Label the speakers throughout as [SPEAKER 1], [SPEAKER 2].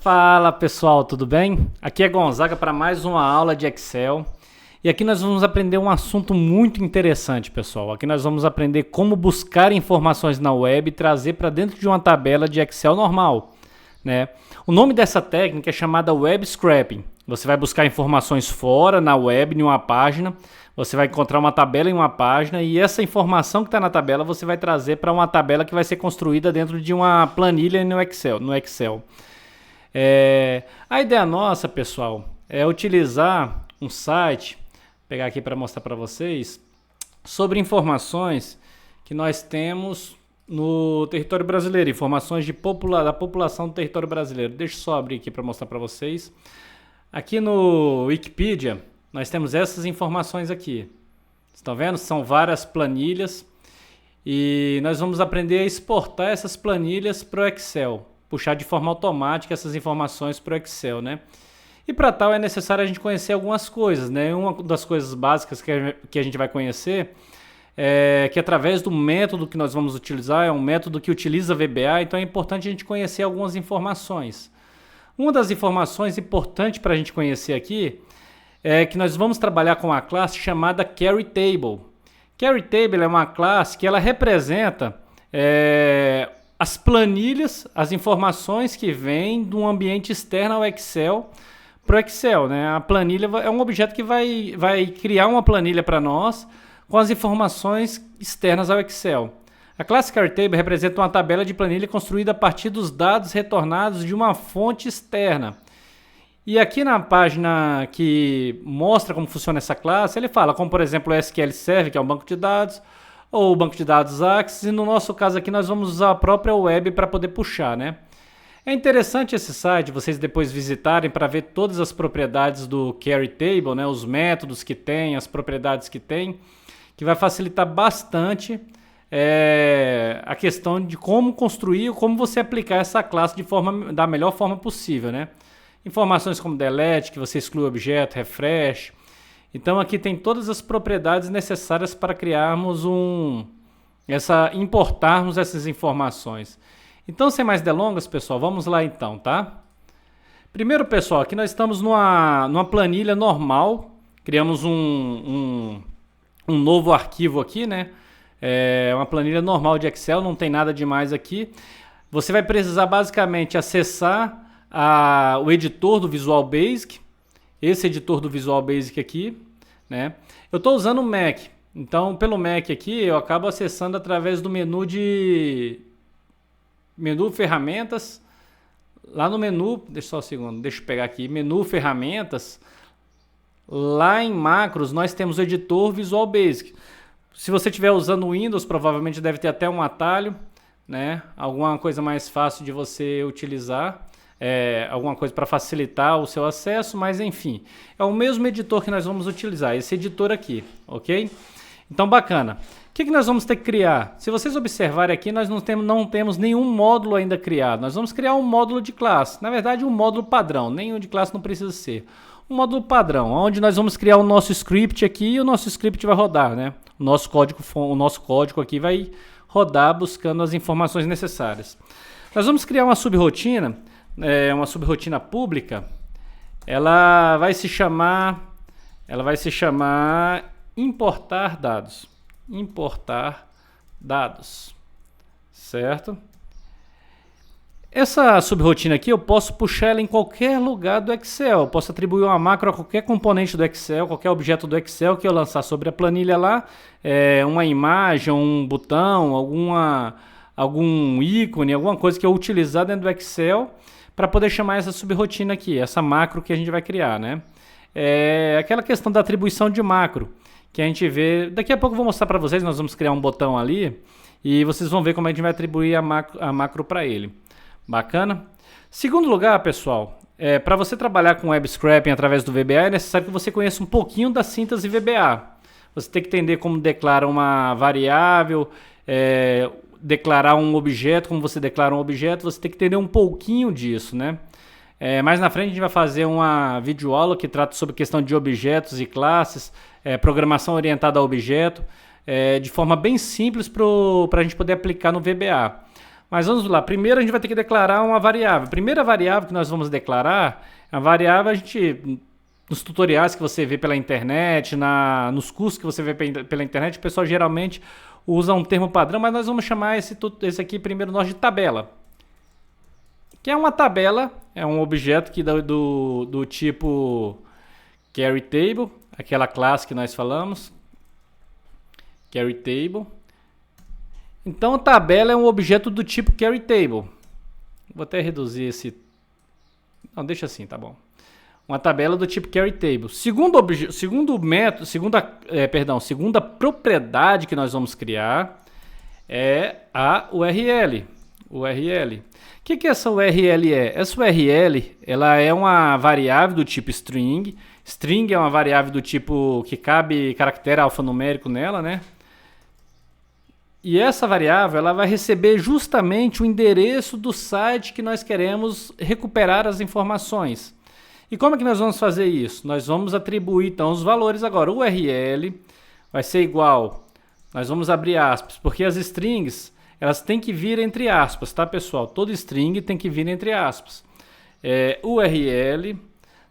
[SPEAKER 1] Fala pessoal, tudo bem? Aqui é Gonzaga para mais uma aula de Excel. E aqui nós vamos aprender um assunto muito interessante, pessoal. Aqui nós vamos aprender como buscar informações na web e trazer para dentro de uma tabela de Excel normal, né? O nome dessa técnica é chamada Web Scraping. Você vai buscar informações fora, na web, em uma página. Você vai encontrar uma tabela em uma página e essa informação que está na tabela você vai trazer para uma tabela que vai ser construída dentro de uma planilha no Excel. A ideia nossa, pessoal, é utilizar um site, vou pegar aqui para mostrar para vocês, sobre informações que nós temos no território brasileiro, informações da população do território brasileiro. Deixa eu só abrir aqui para mostrar para vocês. Aqui no Wikipedia, nós temos essas informações aqui. Estão vendo? São várias planilhas e nós vamos aprender a exportar essas planilhas para o Excel. Puxar de forma automática essas informações para o Excel, né? E para tal é necessário a gente conhecer algumas coisas, né? Uma das coisas básicas que a gente vai conhecer é que através do método que nós vamos utilizar, é um método que utiliza VBA, então é importante a gente conhecer algumas informações. Uma das informações importantes para a gente conhecer aqui é que nós vamos trabalhar com uma classe chamada Carry Table. Carry Table é uma classe que ela representa as planilhas, as informações que vêm de um ambiente externo ao Excel para o Excel, né? A planilha é um objeto que vai criar uma planilha para nós com as informações externas ao Excel. A classe Carry Table representa uma tabela de planilha construída a partir dos dados retornados de uma fonte externa. E aqui na página que mostra como funciona essa classe, ele fala como, por exemplo, o SQL Server, que é um banco de dados, ou o banco de dados Access, e no nosso caso aqui nós vamos usar a própria web para poder puxar, né? É interessante esse site, vocês depois visitarem para ver todas as propriedades do Carry Table, né? Os métodos que tem, as propriedades que tem, que vai facilitar bastante a questão de como construir, como você aplicar essa classe da melhor forma possível, né? Informações como delete, que você exclui o objeto, refresh. Então aqui tem todas as propriedades necessárias para criarmos importarmos essas informações. Então, sem mais delongas, pessoal, vamos lá então, tá? Primeiro, pessoal, aqui nós estamos numa planilha normal. Criamos um novo arquivo aqui, né? É uma planilha normal de Excel, não tem nada demais aqui. Você vai precisar basicamente acessar o editor do Visual Basic. Esse editor do Visual Basic aqui, né? Eu estou usando o Mac, então pelo Mac aqui eu acabo acessando através do menu ferramentas. Lá no menu, deixa só um segundo, deixa eu pegar aqui, menu ferramentas. Lá em macros nós temos o editor Visual Basic. Se você estiver usando o Windows, provavelmente deve ter até um atalho, né? Alguma coisa mais fácil de você utilizar. Alguma coisa para facilitar o seu acesso, mas enfim, é o mesmo editor que nós vamos utilizar, esse editor aqui, ok? Então bacana. O que nós vamos ter que criar? Se vocês observarem aqui, nós não temos nenhum módulo ainda criado. Nós vamos criar um módulo de classe, na verdade um módulo padrão, nenhum de classe não precisa ser. Um módulo padrão, onde nós vamos criar o nosso script aqui e o nosso script vai rodar, né? O nosso código aqui vai rodar buscando as informações necessárias. Nós vamos criar uma subrotina, uma subrotina pública. Ela vai se chamar importar dados, certo? Essa subrotina aqui eu posso puxar ela em qualquer lugar do Excel. Eu posso atribuir uma macro a qualquer componente do Excel, qualquer objeto do Excel que eu lançar sobre a planilha lá, uma imagem, um botão, algum ícone, alguma coisa que eu utilizar dentro do Excel para poder chamar essa subrotina aqui, essa macro que a gente vai criar, né? Aquela questão da atribuição de macro que a gente vê. Daqui a pouco eu vou mostrar para vocês, nós vamos criar um botão ali e vocês vão ver como a gente vai atribuir a macro para ele. Bacana? Segundo lugar, pessoal, para você trabalhar com web scraping através do VBA é necessário que você conheça um pouquinho da síntese VBA. Você tem que entender como declara uma variável, declarar um objeto, como você declara um objeto, você tem que entender um pouquinho disso, né? Mais na frente a gente vai fazer uma videoaula que trata sobre questão de objetos e classes, programação orientada a objeto, de forma bem simples para a gente poder aplicar no VBA. Mas vamos lá, primeiro a gente vai ter que declarar uma variável. A primeira variável que nós vamos declarar, a variável a gente, nos tutoriais que você vê pela internet, nos cursos que você vê pela internet, o pessoal geralmente usa um termo padrão, mas nós vamos chamar esse aqui primeiro nós de tabela. Que é uma tabela, é um objeto que do tipo carry table, aquela classe que nós falamos, carry table. Então a tabela é um objeto do tipo carry table. Vou até reduzir esse. Não, deixa assim, tá bom. Uma tabela do tipo carry table. Segunda propriedade que nós vamos criar é a URL. O que essa URL é? Essa URL ela é uma variável do tipo string. String é uma variável do tipo que cabe caractere alfanumérico nela, né? E essa variável ela vai receber justamente o endereço do site que nós queremos recuperar as informações. E como é que nós vamos fazer isso? Nós vamos atribuir então os valores agora. O URL vai ser igual, nós vamos abrir aspas, porque as strings elas têm que vir entre aspas, tá pessoal? Toda string tem que vir entre aspas. URL,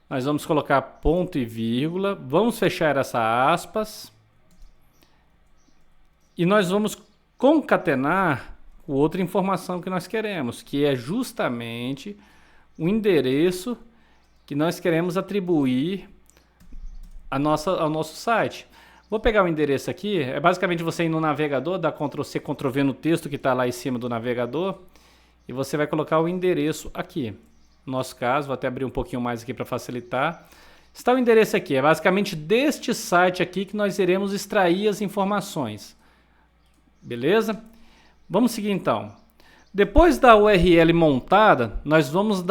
[SPEAKER 1] nós vamos colocar ponto e vírgula, vamos fechar essa aspas e nós vamos concatenar com outra informação que nós queremos, que é justamente o endereço que nós queremos atribuir ao nosso site. Vou pegar o endereço aqui, é basicamente você ir no navegador, dar Ctrl+C, Ctrl+V no texto que está lá em cima do navegador e você vai colocar o endereço aqui. No nosso caso, vou até abrir um pouquinho mais aqui para facilitar. Está o endereço aqui, é basicamente deste site aqui que nós iremos extrair as informações. Beleza? Vamos seguir então. Depois da URL montada, nós vamos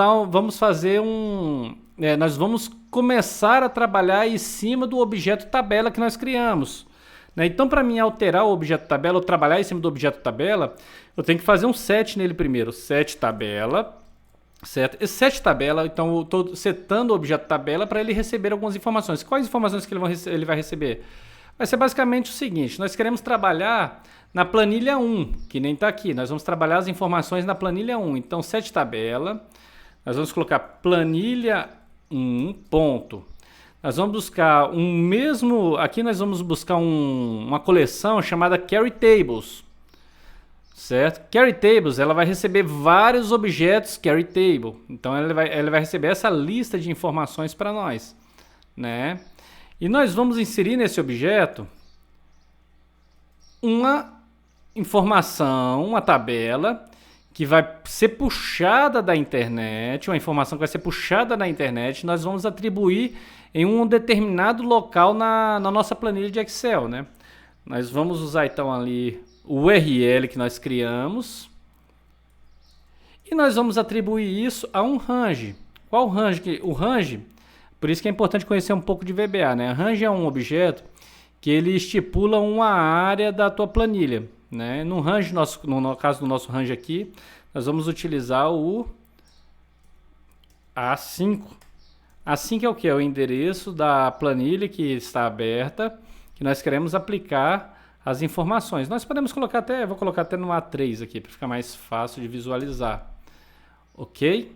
[SPEAKER 1] começar a trabalhar em cima do objeto tabela que nós criamos. Então, para mim alterar o objeto tabela ou trabalhar em cima do objeto tabela, eu tenho que fazer um set nele primeiro. Set tabela, certo? Esse set tabela, então eu estou setando o objeto tabela para ele receber algumas informações. Quais informações que ele vai receber? Vai ser basicamente o seguinte, nós queremos trabalhar na planilha 1, que nem está aqui. Nós vamos trabalhar as informações na planilha 1. Então, set tabela, nós vamos colocar planilha 1, ponto. Nós vamos buscar aqui nós vamos buscar uma coleção chamada carry tables. Certo? Carry tables, ela vai receber vários objetos carry table. Então, ela vai receber essa lista de informações para nós, né? E nós vamos inserir nesse objeto uma informação, uma tabela que vai ser puxada da internet, uma informação que vai ser puxada da internet, nós vamos atribuir em um determinado local na nossa planilha de Excel, né? Nós vamos usar então ali o URL que nós criamos e nós vamos atribuir isso a um range. Qual range? O range, por isso que é importante conhecer um pouco de VBA, né? Range é um objeto que ele estipula uma área da tua planilha, né? No range, no caso do nosso range aqui, nós vamos utilizar o A5. A5 é o que? É o endereço da planilha que está aberta, que nós queremos aplicar as informações. Nós podemos colocar até, vou colocar até no A3 aqui, para ficar mais fácil de visualizar. Ok?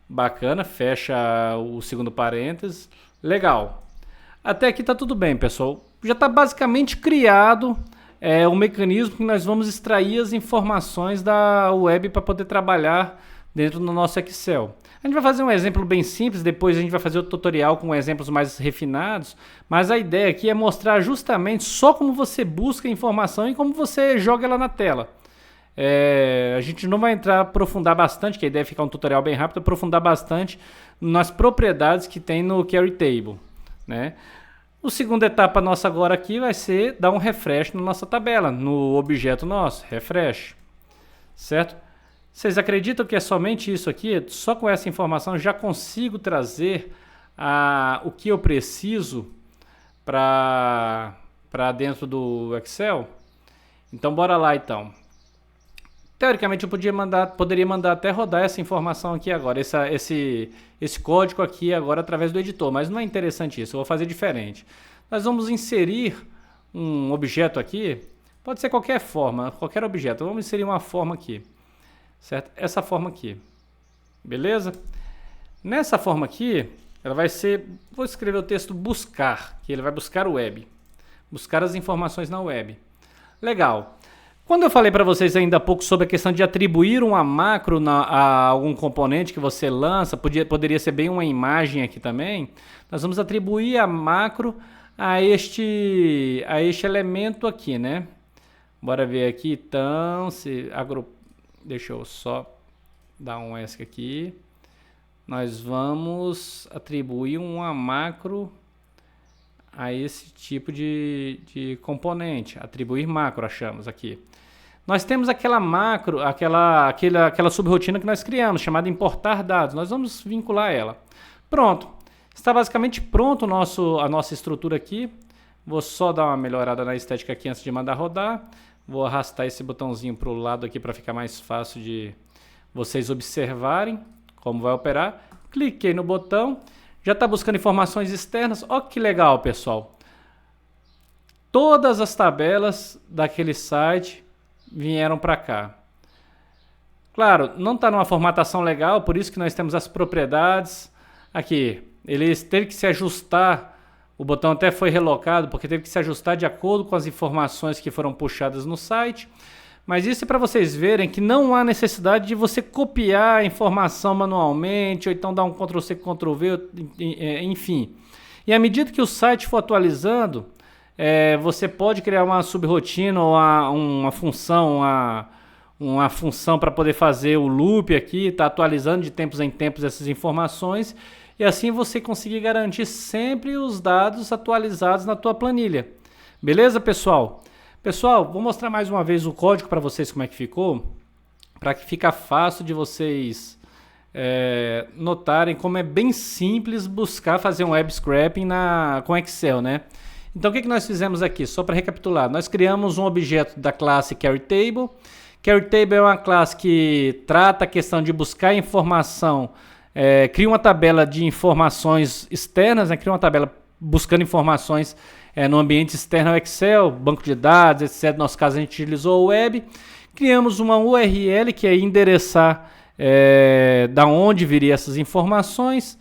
[SPEAKER 1] Bacana, fecha o segundo parênteses. Legal. Até aqui está tudo bem, pessoal. Já está basicamente criado o mecanismo que nós vamos extrair as informações da web para poder trabalhar dentro do nosso Excel. A gente vai fazer um exemplo bem simples, depois a gente vai fazer o tutorial com exemplos mais refinados, mas a ideia aqui é mostrar justamente só como você busca a informação e como você joga ela na tela. A gente não vai aprofundar bastante, que a ideia é ficar um tutorial bem rápido, aprofundar bastante nas propriedades que tem no Carry Table, né? A segunda etapa nossa agora aqui vai ser dar um refresh na nossa tabela, no objeto nosso, refresh, certo? Vocês acreditam que é somente isso aqui? Só com essa informação já consigo trazer o que eu preciso para dentro do Excel? Então bora lá então. Teoricamente eu poderia mandar até rodar essa informação aqui agora, esse código aqui agora através do editor, mas não é interessante isso, eu vou fazer diferente. Nós vamos inserir um objeto aqui, pode ser qualquer forma, qualquer objeto, vamos inserir uma forma aqui. certo? Essa forma aqui, beleza? Nessa forma aqui, ela vai ser, vou escrever o texto buscar, que ele vai buscar o web, buscar as informações na web. Legal. Quando eu falei para vocês ainda há pouco sobre a questão de atribuir uma macro a algum componente que você lança, poderia ser bem uma imagem aqui também, nós vamos atribuir a macro a este elemento aqui, né? Bora ver aqui, então, deixa eu só dar um ESC aqui. Nós vamos atribuir uma macro a esse tipo de componente. Atribuir macro, achamos aqui. Nós temos aquela macro, aquela subrotina que nós criamos, chamada importar dados. Nós vamos vincular ela. Pronto. Está basicamente pronto a nossa estrutura aqui. Vou só dar uma melhorada na estética aqui antes de mandar rodar. Vou arrastar esse botãozinho para o lado aqui para ficar mais fácil de vocês observarem como vai operar. Cliquei no botão. Já está buscando informações externas. Olha que legal, pessoal. Todas as tabelas daquele site vieram para cá. Claro, não está numa formatação legal, por isso que nós temos as propriedades. Aqui, ele teve que se ajustar, o botão até foi relocado, porque teve que se ajustar de acordo com as informações que foram puxadas no site. Mas isso é para vocês verem que não há necessidade de você copiar a informação manualmente, ou então dar um Ctrl+C, Ctrl+V, enfim. E à medida que o site for atualizando, você pode criar uma subrotina ou uma função para poder fazer o loop aqui, está atualizando de tempos em tempos essas informações, e assim você conseguir garantir sempre os dados atualizados na tua planilha. Beleza, pessoal? Pessoal, vou mostrar mais uma vez o código para vocês como é que ficou, para que fica fácil de vocês notarem como é bem simples buscar fazer um web scraping com Excel, né? Então o que nós fizemos aqui? Só para recapitular, nós criamos um objeto da classe CarryTable. CarryTable é uma classe que trata a questão de buscar informação, cria uma tabela de informações externas, né? Cria uma tabela buscando informações no ambiente externo ao Excel, banco de dados, etc. No nosso caso a gente utilizou o web. Criamos uma URL que é endereçar da onde viria essas informações.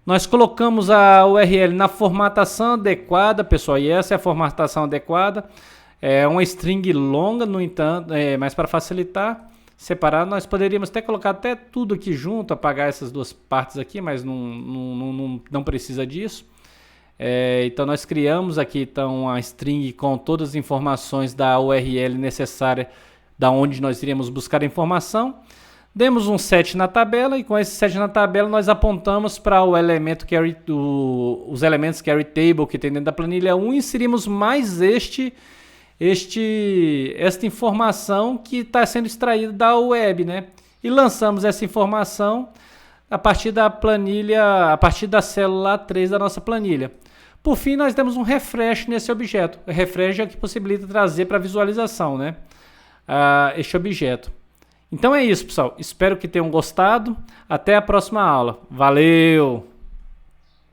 [SPEAKER 1] Nós colocamos a URL na formatação adequada, pessoal, e essa é a formatação adequada. É uma string longa, no entanto, mas para facilitar, separar, nós poderíamos até colocar até tudo aqui junto, apagar essas duas partes aqui, mas não precisa disso. Então nós criamos aqui uma string com todas as informações da URL necessária, da onde nós iríamos buscar a informação. Demos um set na tabela e com esse set na tabela nós apontamos para o elemento os elementos CarryTable que tem dentro da planilha 1 e inserimos mais esta informação que está sendo extraída da web, né? E lançamos essa informação a partir da planilha, a partir da célula 3 da nossa planilha. Por fim, nós demos um refresh nesse objeto. O refresh é o que possibilita trazer para visualização, né? Este objeto. Então é isso, pessoal. Espero que tenham gostado. Até a próxima aula. Valeu!